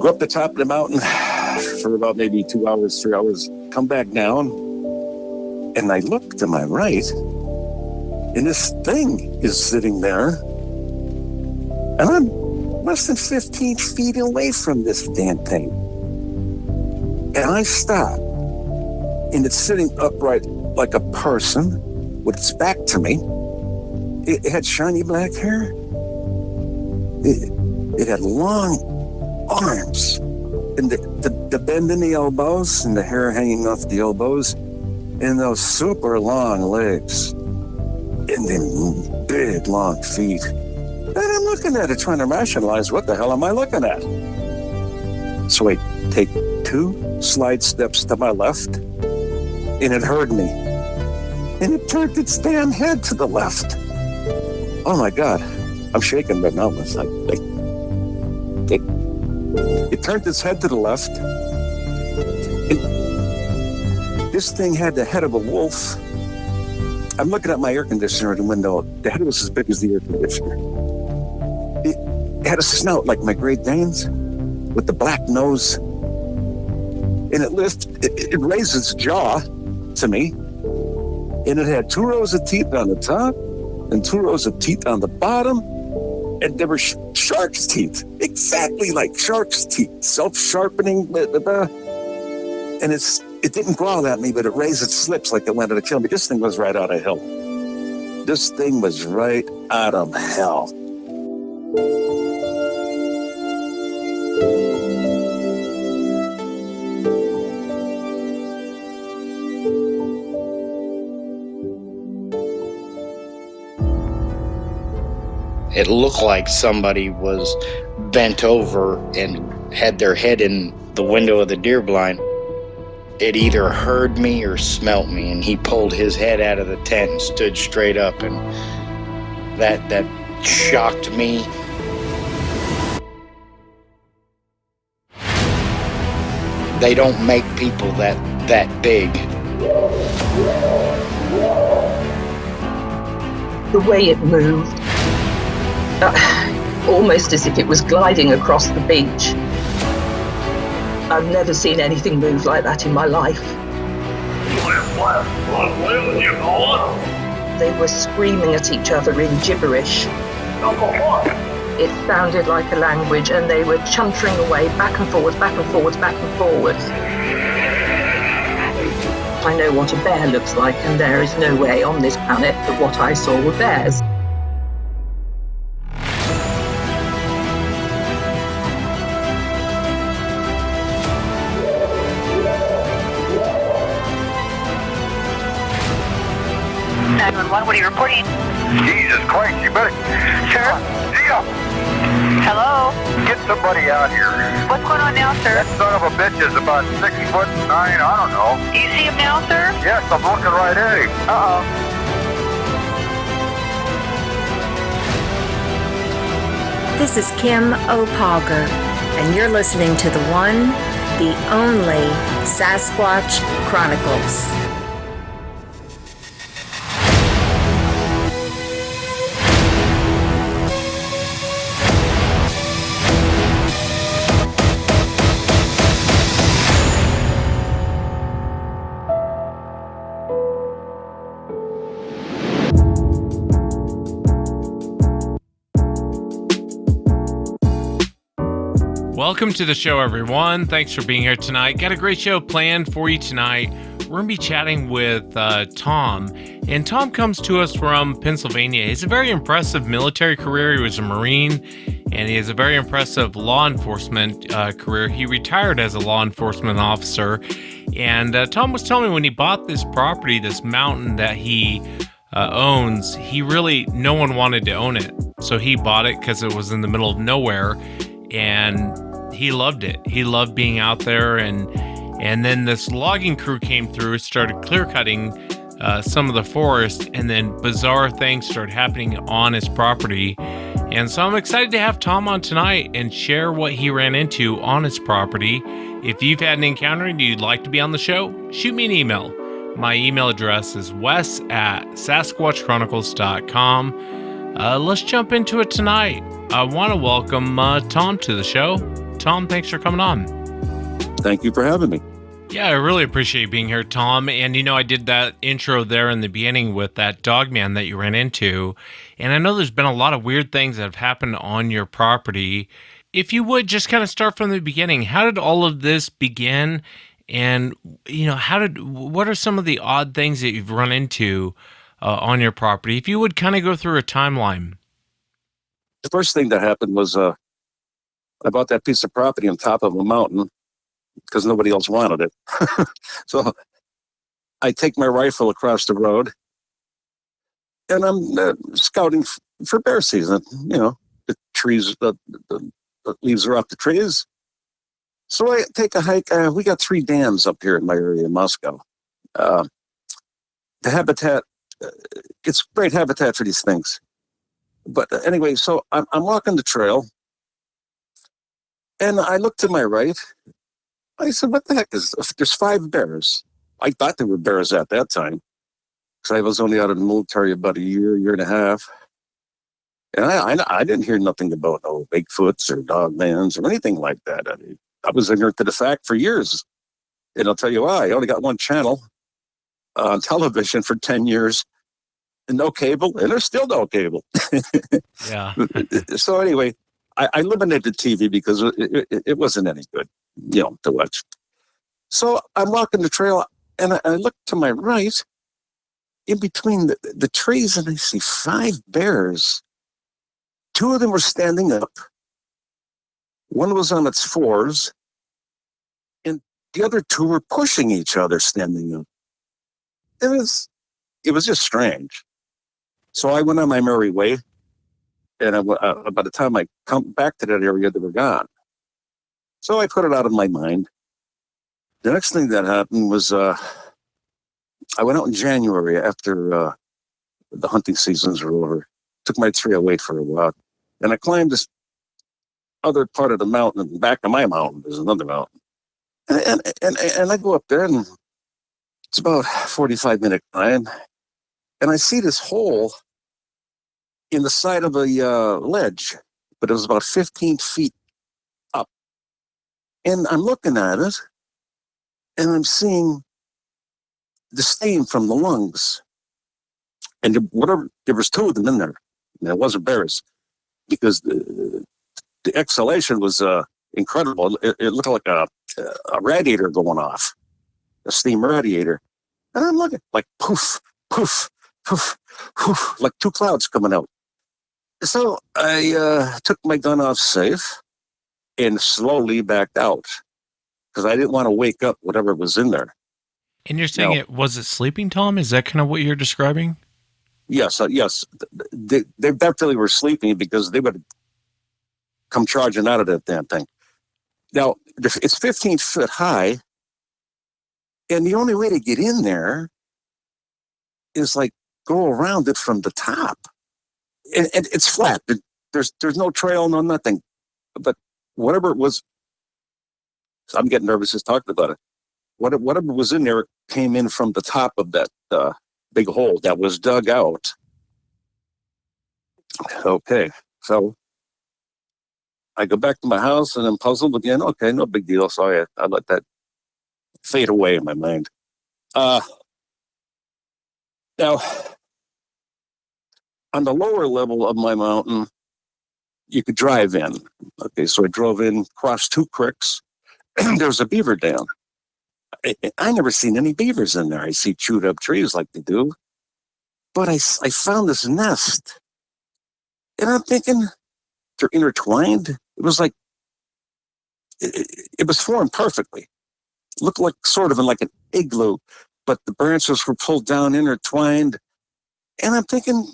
go up the top of the mountain for about maybe 2 hours, 3 hours, come back down, and I look to my right, and this thing is sitting there, and I'm less than 15 feet away from this damn thing. And I stop, and it's sitting upright like a person with its back to me. It had shiny black hair. It had long arms, and the bend in the elbows, and the hair hanging off the elbows, and those super long legs, and then big long feet. And I'm looking at it, trying to rationalize, what the hell am I looking at? So I take 2 slide steps to my left, and it heard me. And it turned its damn head to the left. Oh my God, I'm shaking right now. It turned its head to the left. And this thing had the head of a wolf. I'm looking at my air conditioner in the window. The head was as big as the air conditioner. It had a snout like my Great Danes with the black nose. And it raised its jaw to me. And it had 2 rows of teeth on the top and 2 rows of teeth on the bottom. And there were shark's teeth, exactly like shark's teeth, self-sharpening. Blah, blah, blah. And it didn't growl at me, but it raised its lips like it wanted to kill me. This thing was right out of hell. This thing was right out of hell. It looked like somebody was bent over and had their head in the window of the deer blind. It either heard me or smelt me, and he pulled his head out of the tent and stood straight up, and that shocked me. They don't make people that big. The way it moved, almost as if it was gliding across the beach. I've never seen anything move like that in my life. They were screaming at each other in gibberish. It sounded like a language, and they were chuntering away back and forwards, back and forwards, back and forwards. I know what a bear looks like, and there is no way on this planet that what I saw were bears. 911, what are you reporting? Jesus Christ, you better... Sir? Gio! Hello? Get somebody out here. What's going on now, sir? That son of a bitch is about 6'9", I don't know. Do you see him now, sir? Yes, I'm looking right at him. Uh-oh. This is Kim O'Pogger, and you're listening to the one, the only Sasquatch Chronicles. Welcome to the show, everyone. Thanks for being here tonight. Got a great show planned for you tonight. We're going to be chatting with Tom, and Tom comes to us from Pennsylvania. He has a very impressive military career. He was a Marine, and he has a very impressive law enforcement career. He retired as a law enforcement officer, and Tom was telling me when he bought this property, this mountain that he owns, no one wanted to own it. So he bought it because it was in the middle of nowhere, and he loved it. He loved being out there, and then this logging crew came through, started clear cutting some of the forest, and then bizarre things started happening on his property. And so I'm excited to have Tom on tonight and share what he ran into on his property. If you've had an encounter and you'd like to be on the show, shoot me an email. My email address is wes@sasquatchchronicles.com. Let's jump into it tonight. I want to welcome Tom to the show. Tom, thanks for coming on. Thank you for having me. Yeah, I really appreciate you being here, Tom. And, I did that intro there in the beginning with that dog man that you ran into. And I know there's been a lot of weird things that have happened on your property. If you would just kind of start from the beginning, how did all of this begin? And, what are some of the odd things that you've run into on your property? If you would kind of go through a timeline. The first thing that happened was I bought that piece of property on top of a mountain because nobody else wanted it. So I take my rifle across the road and I'm scouting for bear season. The trees, the leaves are off the trees. So I take a hike. We got 3 dams up here in my area in Moscow. The habitat, it's great habitat for these things. But anyway, so I'm walking the trail and I look to my right. I said, what the heck there's 5 bears. I thought there were bears at that time because I was only out of the military about a year and a half. And I didn't hear nothing about no Bigfoots or dogmans or anything like that. I was ignorant to the fact for years. And I'll tell you why. I only got one channel on television for 10 years and no cable, and there's still no cable. Yeah. So anyway, I eliminated TV because it wasn't any good, to watch. So I'm walking the trail and I look to my right in between the trees and I see 5 bears. 2 of them were standing up. One was on its 4s and the other 2 were pushing each other standing up. It was just strange. So I went on my merry way. And by the time I come back to that area, they were gone. So I put it out of my mind. The next thing that happened was I went out in January after the hunting seasons were over. Took my 308 for a walk. And I climbed this other part of the mountain. And back of my mountain, there's another mountain. And I go up there, and it's about 45-minute climb. And I see this hole in the side of a ledge, but it was about 15 feet up. And I'm looking at it, and I'm seeing the stain from the lungs. And there was 2 of them in there. And it wasn't bears, because the exhalation was incredible. It looked like a radiator going off, a steam radiator. And I'm looking like poof, poof, poof, poof, like 2 clouds coming out. So I took my gun off safe and slowly backed out because I didn't want to wake up whatever was in there. And you're saying was it sleeping, Tom? Is that kind of what you're describing? Yes, yes. They definitely were sleeping because they would come charging out of that damn thing. Now, it's 15 foot high, and the only way to get in there is like go around it from the top. And it's flat. There's no trail, no nothing. But whatever it was, I'm getting nervous just talking about it. Whatever was in there came in from the top of that big hole that was dug out. Okay, so I go back to my house and I'm puzzled again. Okay, no big deal. So I let that fade away in my mind. Now, on the lower level of my mountain, you could drive in. Okay, so I drove in, crossed 2 creeks. There was a beaver dam. I never seen any beavers in there. I see chewed up trees like they do. But I found this nest. And I'm thinking, they're intertwined. It was like, it was formed perfectly. Looked like sort of like an igloo, but the branches were pulled down, intertwined. And I'm thinking,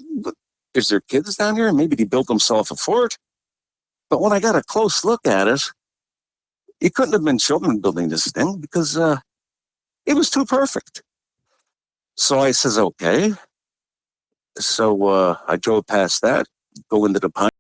is there kids down here? Maybe he built himself a fort. But when I got a close look at it, it couldn't have been children building this thing because it was too perfect. So I says, okay. So I drove past that, go into the pine.